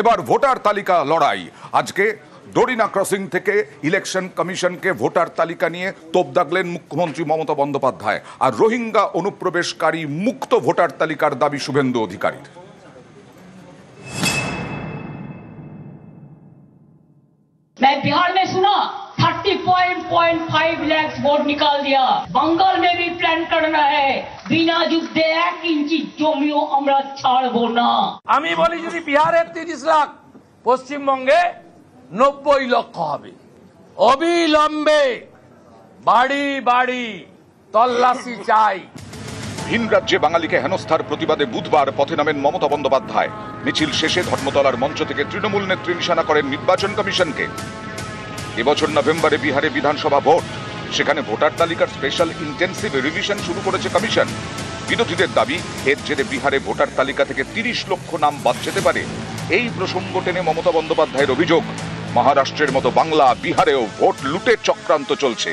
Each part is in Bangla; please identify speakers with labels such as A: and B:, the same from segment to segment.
A: এবার ভোটার তালিকা লড়াই। আজকে ডোরিনা ক্রসিং থেকে ইলেকশন কমিশনকে ভোটার তালিকা নিয়ে তোপ দাগলেন মুখ্যমন্ত্রী মমতা বন্দ্যোপাধ্যায়। আর রোহিঙ্গা অনুপ্রবেশকারী মুক্ত ভোটার তালিকার দাবি শুভেন্দু অধিকারীর।
B: मैं बिहार में सुना 30.5 लाख वोट निकाल दिया। बंगाल में भी प्लान करना है, बिना युद्धे 1 इंची জমিও আমরা ছাড়বো না।
C: আমি বলি যদি বিহারে 30 লাখ, পশ্চিমবঙ্গে 90 লক্ষ হবে। অবিলম্বে বাড়ি বাড়ি তল্লাশি চাই।
A: ভিন রাজ্যে বাঙালিকে হেনস্থার প্রতিবাদে বুধবার পথে নামেন মমতা বন্দ্যোপাধ্যায়। মিছিল শেষে ধর্মতলার মঞ্চ থেকে তৃণমূল নেত্রী নিশানা করেন নির্বাচন কমিশনকে। এবছর নভেম্বরে বিহারে বিধানসভা ভোট, সেখানে ভোটার তালিকার স্পেশাল ইন্টেন্সিভ রিভিশন শুরু করেছে কমিশন। বিরোধীদের দাবি, এর জেরে বিহারে ভোটার তালিকা থেকে 30 লক্ষ নাম বাদ যেতে পারে। এই প্রসঙ্গ টেনে মমতা বন্দ্যোপাধ্যায়ের অভিযোগ, মহারাষ্ট্রের মতো বাংলা বিহারেও ভোট লুটের চক্রান্ত চলছে।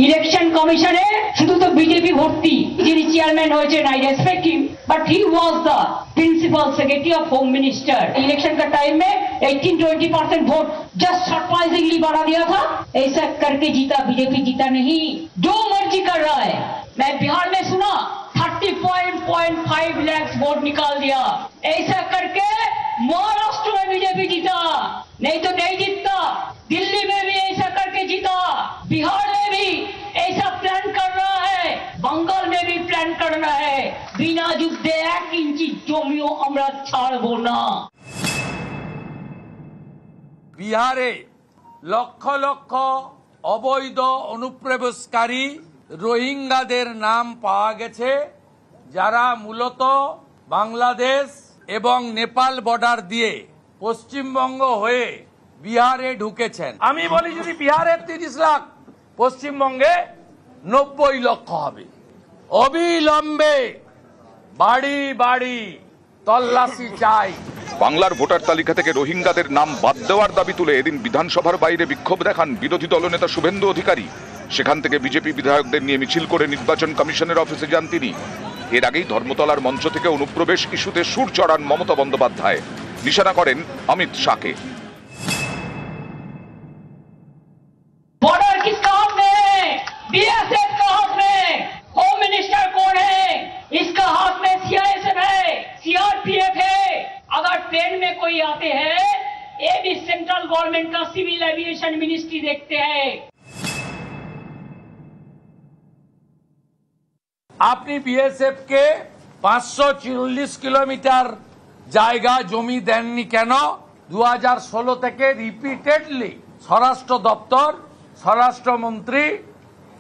B: ইলেকশন কমিশনে শুধু তো বিজেপি ভর্তি। যিনি চেয়ারম্যান হয়েছেন, I respect him, but he was the principal secretary of home minister. Election का टाइम में 18-20% वोट जस्ट सरप्राइजिंगली बढ़ा दिया था। ऐसा करके जीता बीजेपी, जीता नहीं। जो मर्जी कर रहा है। मैं बिहार में सुना 30.5 लाख वोट निकाल दिया। ऐसा करके महाराष्ट्र में बीजेपी जीता, नहीं तो नहीं जीतता। दिल्ली में भी ऐसा करके जीता, बिहार में भी ऐसा प्लान कर रहा है, बंगाल में भी प्लान करना है। बिना युद्धे 1 इंची জমিও আমরা ছাড়বো না।
C: বিহারে লক্ষ লক্ষ অবৈধ অনুপ্রবেশকারী রোহিঙ্গাদের নাম পাওয়া গেছে, যারা মূলত বাংলাদেশ এবং নেপাল বর্ডার দিয়ে পশ্চিমবঙ্গ হয়ে বিহারে ঢুকেছেন। আমি বলি যদি বিহারে 30 লাখ, পশ্চিমবঙ্গে 90 লক্ষ হবে। অবিলম্বে বাড়ি বাড়ি তল্লাশি চাই।
A: বাংলার ভোটার তালিকা থেকে রোহিঙ্গাদের নাম বাদ দেওয়ার দাবি তুলে এদিন বিধানসভার বাইরে বিক্ষোভ দেখান বিরোধী দলনেতা শুভেন্দু অধিকারী। সেখান থেকে বিজেপি বিধায়কদের নিয়ে মিছিল করে নির্বাচন কমিশনের অফিসে যান তিনি। এর আগেই ধর্মতলার মঞ্চ থেকে অনুপ্রবেশ ইস্যুতে সুর চড়ান মমতা বন্দ্যোপাধ্যায়, নিশানা করেন অমিত শাহকে।
B: बॉर्डर किसका हाथ में है? बीएसएफ का हाथ में। होम मिनिस्टर कौन है? इसका हाथ में सीआईएसएफ है, सीआरपीएफ है। अगर ट्रेन में कोई आते हैं, ये भी सेंट्रल गवर्नमेंट का सिविल एविएशन मिनिस्ट्री देखते हैं।
C: আপনি বিএসএফ কে 540 কিলোমিটার জায়গা জমি দেননি কেন? 2016 থেকে রিপিটেডলি স্বরাষ্ট্র দপ্তর, স্বরাষ্ট্রমন্ত্রী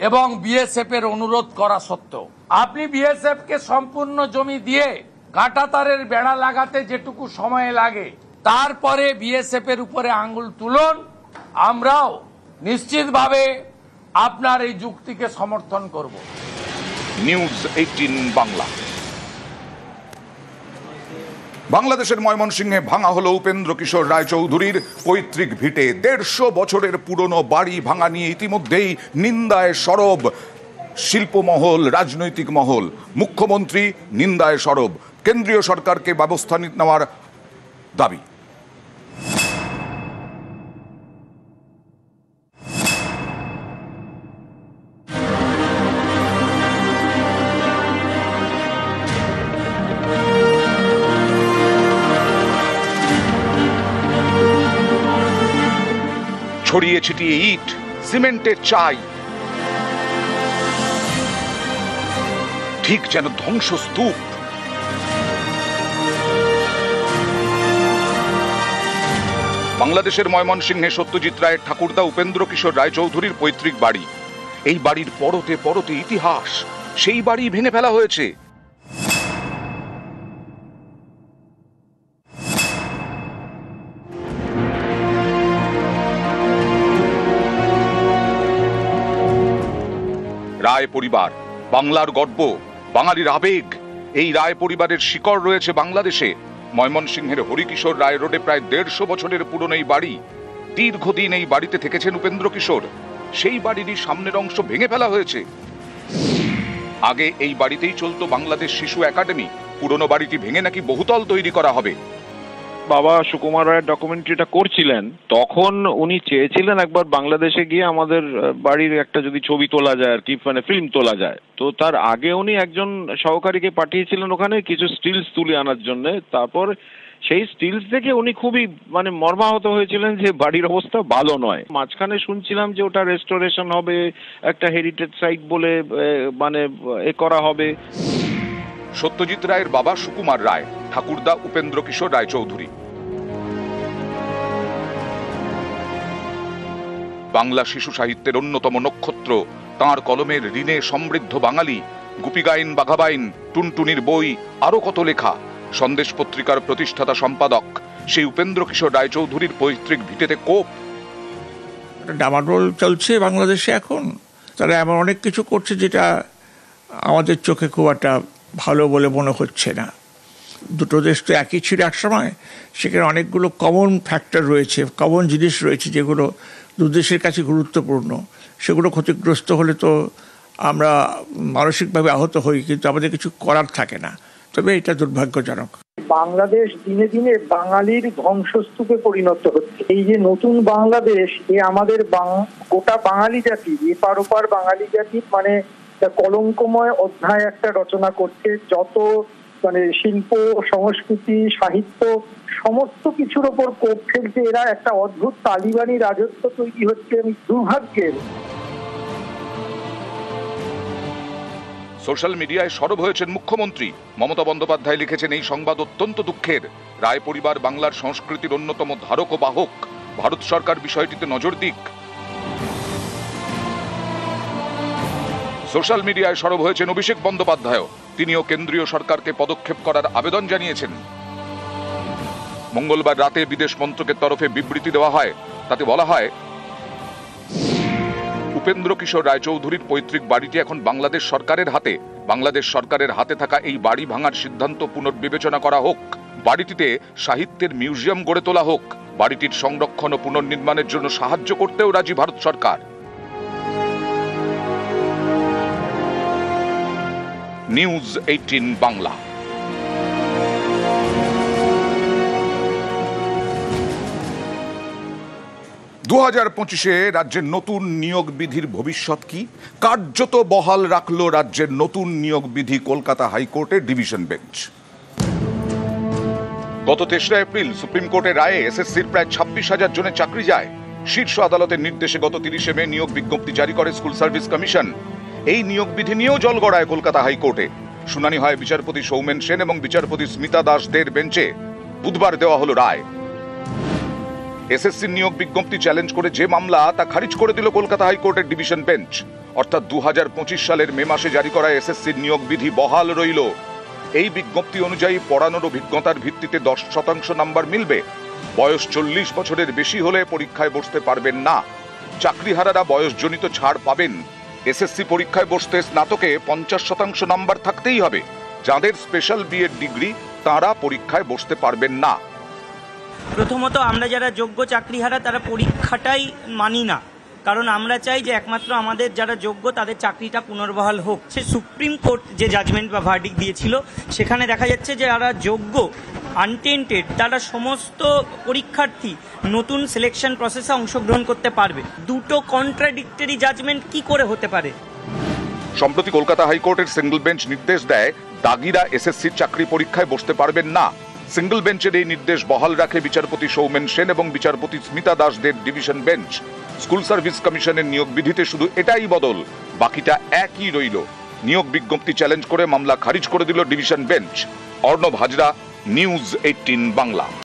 C: এবং বিএসএফ এর অনুরোধ করা সত্ত্বেও আপনি বিএসএফ কে সম্পূর্ণ জমি দিয়ে কাঁটাতারের বেড়া লাগাতে যেটুকু সময় লাগে, তারপরে বিএসএফ এর উপরে আঙ্গুল তুলুন। আমরাও নিশ্চিতভাবে আপনার এই যুক্তিকে সমর্থন করব।
A: নিউজ 18 বাংলা। বাংলাদেশের ময়মনসিংহে ভাঙা হলো উপেন্দ্র কিশোর রায়চৌধুরীর পৈতৃক ভিটে। 150 বছরের পুরনো বাড়ি ভাঙা নিয়ে ইতিমধ্যেই নিন্দায় সরব শিল্পমহল, রাজনৈতিক মহল। মুখ্যমন্ত্রী নিন্দায় সরব, কেন্দ্রীয় সরকারকে ব্যবস্থা নেওয়ার দাবি। ছড়িয়ে ছিটিয়ে ইট, সিমেন্টের চাই, ঠিক যেন ধ্বংসস্তূপ। বাংলাদেশের ময়মনসিংহে সত্যজিৎ রায়ের ঠাকুরদা উপেন্দ্র কিশোর রায়চৌধুরীর পৈতৃক বাড়ি। এই বাড়ির পরতে পরতে ইতিহাস। সেই বাড়ি ভেঙে ফেলা হয়েছে। রায় পরিবার বাংলার গর্ব, বাঙালির আবেগ। এই রায় পরিবারের শিকড় রয়েছে বাংলাদেশে। ময়মনসিংহের হরিকিশোর রায় রোডে প্রায় 150 বছরের পুরনো এই বাড়ি। দীর্ঘদিন এই বাড়িতে থেকেছেন উপেন্দ্র কিশোর। সেই বাড়িরই সামনের অংশ ভেঙে ফেলা হয়েছে। আগে এই বাড়িতেই চলতো বাংলাদেশ শিশু একাডেমি, পুরনো বাড়িটি ভেঙে নাকি বহুতল তৈরি করা হবে।
D: বাবা সুকুমার রায়ের ডকুমেন্টারিটা করছিলেন, তখন উনি চেয়েছিলেন একবার বাংলাদেশে গিয়ে আমাদের বাড়ির একটা যদি ছবি তোলা যায় আর কি, মানে ফিল্ম তোলা যায়। তো তার আগে উনি একজন সহকারীকে পাঠিয়েছিলেন ওখানে কিছু স্টিলস তুলে আনার জন্য। তারপর সেই স্টিলস দেখে উনি খুবই মানে মর্মাহত হয়েছিলেন যে বাড়ির অবস্থা ভালো নয়। মাঝখানে শুনছিলাম যে ওটা রেস্টোরেশন হবে, একটা হেরিটেজ সাইট বলে মানে করা হবে।
A: সত্যজিৎ রায়ের বাবা সুকুমার রায়, ঠাকুরদা উপেন্দ্র কিশোর রায়চৌধুরী। বাংলা শিশু সাহিত্যের অন্যতম নক্ষত্র, তাঁর কলমের ঋণে সমৃদ্ধ বাঙালি, গুপিগাইন বাঘাবাইন, টুনটুনির বই, আরো কত লেখা। সন্দেশ পত্রিকার প্রতিষ্ঠাতা সম্পাদক সেই উপেন্দ্র কিশোর রায়চৌধুরীর পৈতৃক ভিটেতে কোপ।
E: ডামাডোল চলছে বাংলাদেশে এখন। তারা এমন অনেক কিছু করছে যেটা আমাদের চোখে খুব একটা ভালো বলে মনে হচ্ছে না। দুটো দেশ তো একই ছিল এক সময়, সেখানে অনেকগুলো কমন ফ্যাক্টর রয়েছে, কমন জিনিস রয়েছে যেগুলো দু দেশের কাছে গুরুত্বপূর্ণ। সেগুলো ক্ষতিগ্রস্ত হলে তো আমরা মানসিকভাবে আহত হই, কিন্তু আমাদের কিছু করার থাকে না। তবে এটা দুর্ভাগ্যজনক।
F: বাংলাদেশ দিনে দিনে বাঙালির ধ্বংসস্তূপে পরিণত হচ্ছে। এই যে নতুন বাংলাদেশ, এ আমাদের গোটা বাঙালি জাতি, এপার ওপার বাঙালি জাতি মানে কলঙ্কময় অধ্যায় একটা রচনা করছে। যত মানে শিল্প, সংস্কৃতি, সাহিত্য সমস্ত কিছুর ওপর কোপ ফেলছে এরা। একটা অদ্ভুত তালিবানি রাজত্ব তৈরি হচ্ছে, দুর্ভাগ্যের।
A: সোশ্যাল মিডিয়ায় সরব হয়েছেন মুখ্যমন্ত্রী মমতা বন্দ্যোপাধ্যায়। লিখেছেন, এই সংবাদ অত্যন্ত দুঃখের। রায় পরিবার বাংলার সংস্কৃতির অন্যতম ধারক ও বাহক। ভারত সরকার বিষয়টিতে নজর দিক। সোশ্যাল মিডিয়ায় সরব হয়েছেন অভিষেক বন্দ্যোপাধ্যায়। তিনিও কেন্দ্রীয় সরকারকে পদক্ষেপ করার আবেদন জানিয়েছেন। মঙ্গলবার রাতে বিদেশ মন্ত্রকের তরফে বিবৃতি দেওয়া হয়। তাতে বলা হয়, উপেন্দ্র কিশোর রায়চৌধুরীর পৈতৃক বাড়িটি এখন বাংলাদেশ সরকারের হাতে। বাংলাদেশ সরকারের হাতে থাকা এই বাড়ি ভাঙার সিদ্ধান্ত পুনর্বিবেচনা করা হোক। বাড়িটিতে সাহিত্যের মিউজিয়াম গড়ে তোলা হোক। বাড়িটির সংরক্ষণ ও পুনর্নির্মাণের জন্য সাহায্য করতেও রাজি ভারত সরকার। নিউজ 18 বাংলা। 2025-এ রাজ্যের নতুন নিয়োগ বিধির ভবিষ্যৎ কি? কার্যত বহাল রাখল রাজ্যের নতুন নিয়োগ বিধি কলকাতা হাইকোর্টের ডিভিশন বেঞ্চ। গত 3রা এপ্রিল সুপ্রিম কোর্টের রায়ে এসএসসির প্রায় 26,000 জনের চাকরি যায়। শীর্ষ আদালতের নির্দেশে গত 30শে মে নিয়োগ বিজ্ঞপ্তি জারি করে স্কুল সার্ভিস কমিশন। এই নিয়োগ বিধি নিয়েও জল গড়ায় কলকাতা হাইকোর্টে। শুনানি হয় বিচারপতি সৌমেন সেন এবং বিচারপতি স্মিতা দাসদের বেঞ্চে। বুধবার দেওয়া হলো রায়। এসএসসির নিয়োগ বিজ্ঞপ্তি চ্যালেঞ্জ করে যে মামলা, তা খারিজ করে দিল কলকাতা হাইকোর্টের ডিভিশন বেঞ্চ। অর্থাৎ 2025 সালের মে মাসে জারি করা এসএসসির নিয়োগ বিধি বহাল রইল। এই বিজ্ঞপ্তি অনুযায়ী পড়ানোর অভিজ্ঞতার ভিত্তিতে 10% নাম্বার মিলবে। বয়স 40 বছরের বেশি হলে পরীক্ষায় বসতে পারবেন না। চাকরিহারারা বয়সজনিত ছাড় পাবেন। এসএসসি পরীক্ষায় বসতে স্নাতকে 50% নাম্বার থাকতেই হবে। যাদের স্পেশাল বিএড ডিগ্রি, তারা পরীক্ষায় বসতে পারবেন না।
G: প্রথমত, আমরা যারা যোগ্য চাকরিহারা তারা পরীক্ষাটাই মানি না, কারণ আমরা চাই যে একমাত্র আমাদের যারা যোগ্য তাদের চাকরিটা পুনর্বহাল হোক। সে সুপ্রিম কোর্ট যে জাজমেন্ট বা ভার্ডিক্ট দিয়েছিল, সেখানে দেখা যাচ্ছে যে যারা যোগ্য আনটেন্টেড তারা সমস্ত পরীক্ষার্থী নতুন সিলেকশন প্রসেসে অংশগ্রহণ করতে পারবে। দুটো কন্ট্রাডিক্টরি জাজমেন্ট কি করে হতে পারে?
A: সম্প্রতি কলকাতা হাইকোর্টের সিঙ্গল বেঞ্চ নির্দেশ দেয়, দাগিরা এসএসসির চাকরি পরীক্ষায় বসতে পারবেন না। সিঙ্গল বেঞ্চের এই নির্দেশ বহাল রাখে বিচারপতি সৌমেন সেন এবং বিচারপতি স্মিতা দাসদের ডিভিশন বেঞ্চ। স্কুল সার্ভিস কমিশনের নিয়োগ বিধিতে শুধু এটাই বদল, বাকিটা একই রইল। নিয়োগ বিজ্ঞপ্তি চ্যালেঞ্জ করে মামলা খারিজ করে দিল division bench. Arnab Hazra, news 18 Bangla.